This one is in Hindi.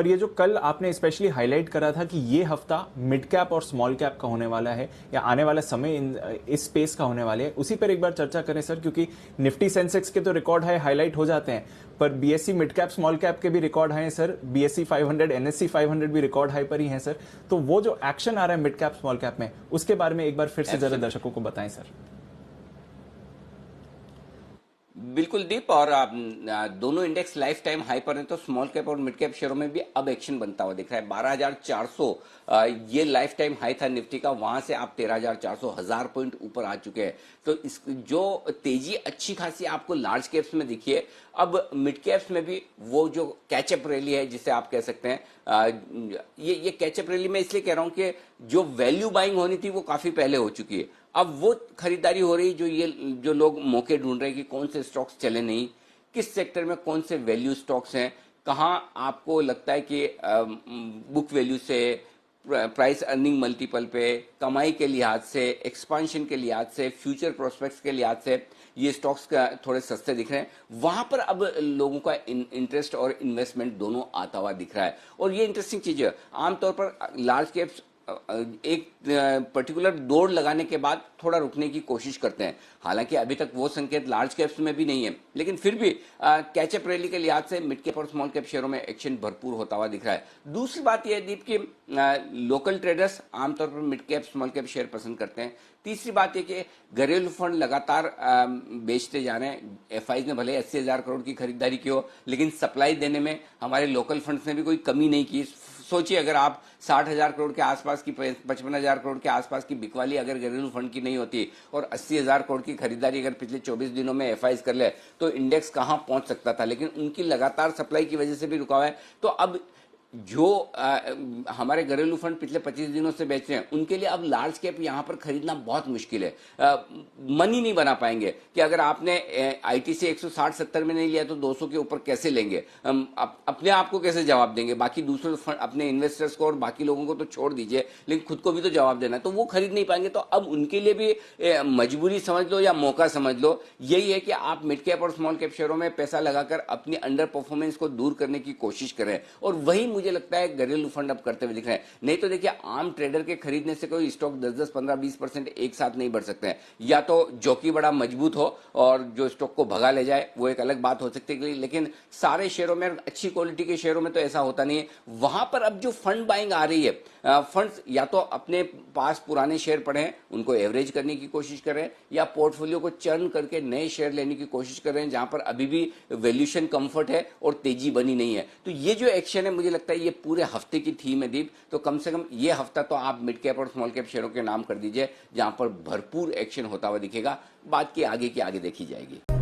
पर ये जो कल आपने स्पेशली हाईलाइट करा था कि ये हफ्ता मिड कैप और स्मॉल कैप का होने वाला है या आने वाला समय इस स्पेस का होने वाले है, उसी पर एक बार चर्चा करें सर, क्योंकि निफ्टी सेंसेक्स के तो रिकॉर्ड हाई हाईलाइट हो जाते हैं, पर BSc mid cap small cap के भी रिकॉर्ड हाई हैं सर, बीएससी 500 एनएससी 500 भी रिकॉर्ड हाई पर ही हैं सर। तो वो जो एक्शन आ रहा है मिड कैप स्मॉल कैप में, उसके बारे में एक बार फिर से जरा दर्शकों को बताएं सर। बिल्कुल दीप, और दोनों इंडेक्स लाइफ टाइम हाई पर हैं, तो स्मॉल कैप और मिड कैप शेयरों में भी अब एक्शन बनता हुआ दिख रहा है। 12,400 ये लाइफ टाइम हाई था निफ्टी का, वहां से आप 13,400 1000 पॉइंट ऊपर आ चुके हैं। तो इस जो तेजी अच्छी खासी आपको लार्ज कैप्स में दिखी है, अब मिड कैप्स में भी वो जो कैचअप रैली है जिसे आप कह सकते हैं, ये कैचअप रैली मैं इसलिए कह रहा हूं कि जो वैल्यू बाइंग होनी थी वो काफी पहले हो चुकी है। अब वो खरीदारी हो रही, जो लोग मौके ढूंढ रहे हैं कि कौन से स्टॉक्स चले नहीं, किस सेक्टर में कौन से वैल्यू स्टॉक्स हैं, कहां आपको लगता है कि बुक वैल्यू से, प्राइस अर्निंग मल्टीपल पे, कमाई के लिहाज से, एक्सपांशन के लिहाज से, फ्यूचर प्रोस्पेक्ट्स के लिहाज से ये स्टॉक्स का थोड़े सस्ते दिख रहे हैं, वहां पर अब लोगों का इंटरेस्ट और इन्वेस्टमेंट दोनों आता हुआ दिख रहा है। और ये इंटरेस्टिंग चीज है, आमतौर पर लार्ज कैप्स एक पर्टिकुलर दौड़ लगाने के बाद थोड़ा रुकने की कोशिश करते हैं। हालांकि अभी तक वो संकेत लार्ज कैप्स में भी नहीं है, लेकिन फिर भी कैचअप रैली के लिहाज से मिड कैप और स्मॉल कैप शेयरों में एक्शन भरपूर होता हुआ दिख रहा है। दूसरी बात यह है दीप कि लोकल ट्रेडर्स आमतौर पर mid cap small cap share पसंद करते हैं। तीसरी बात यह कि घरेलू फंड लगातार बेचते जा रहे हैं। एफआई ने भले 80,000 करोड़ की खरीदारी की हो, लेकिन सप्लाई देने में हमारे लोकल फंड्स ने भी कोई कमी नहीं की। सोचिए, अगर आप 60,000 करोड़ के आसपास की, 55,000 करोड़ के आसपास की बिकवाली अगर घरेलू फंड की नहीं होती और 80,000 करोड़ की खरीदारी अगर पिछले 24 दिनों में एफआईज कर ले, तो इंडेक्स कहां पहुंच सकता था। लेकिन उनकी लगातार सप्लाई की वजह से भी रुका हुआ है। तो अब जो हमारे घरेलू फंड पिछले 25 दिनों से बेच रहे हैं, उनके लिए अब लार्ज कैप यहां पर खरीदना बहुत मुश्किल है। मनी नहीं बना पाएंगे कि अगर आपने आईटी से 160-70 में नहीं लिया तो 200 के ऊपर कैसे लेंगे, अपने आप को कैसे जवाब देंगे, बाकी दूसरे अपने इन्वेस्टर्स को और बाकी लोगों को तो छोड़ दीजिए, लेकिन खुद को भी तो जवाब देना है, तो वो खरीद नहीं पाएंगे। तो अब उनके लिए भी मजबूरी समझ लो या मौका समझ लो, यही है कि आप मिड कैप और स्मॉल कैप शेयरों में पैसा लगाकर अपनी अंडर परफॉर्मेंस को दूर करने की कोशिश करें। और वही मुझे लगता है घरेलू फंड अब करते हुए दिख रहे हैं। नहीं तो देखिए, आम ट्रेडर के खरीदने से कोई स्टॉक 10-10, 15-20% एक साथ नहीं बढ़ सकते हैं। या तो जॉकी बड़ा मजबूत हो और जो स्टॉक को भगा ले जाए, वो एक अलग बात हो सकती है, लेकिन सारे शेयरों में, अच्छी क्वालिटी के शेयरों में तो ऐसा होता नहीं है। वहां पर अब जो फंड बाइंग आ रही है, फंड्स या तो अपने पास पुराने शेयर पड़े हैं उनको एवरेज करने की कोशिश करें, या पोर्टफोलियो को चर्न करके नए शेयर लेने की कोशिश करें जहां पर अभी भी वैल्यूएशन कंफर्ट है और तेजी बनी नहीं है। तो ये जो एक्शन है, मुझे लगता है ये पूरे हफ्ते की थीम है दीप। तो कम से कम ये हफ्ता तो आप मिड कैप और स्मॉल कैप शेयरों के नाम कर दीजिए जहां पर भरपूर एक्शन होता हुआ दिखेगा। बात की आगे देखी जाएगी।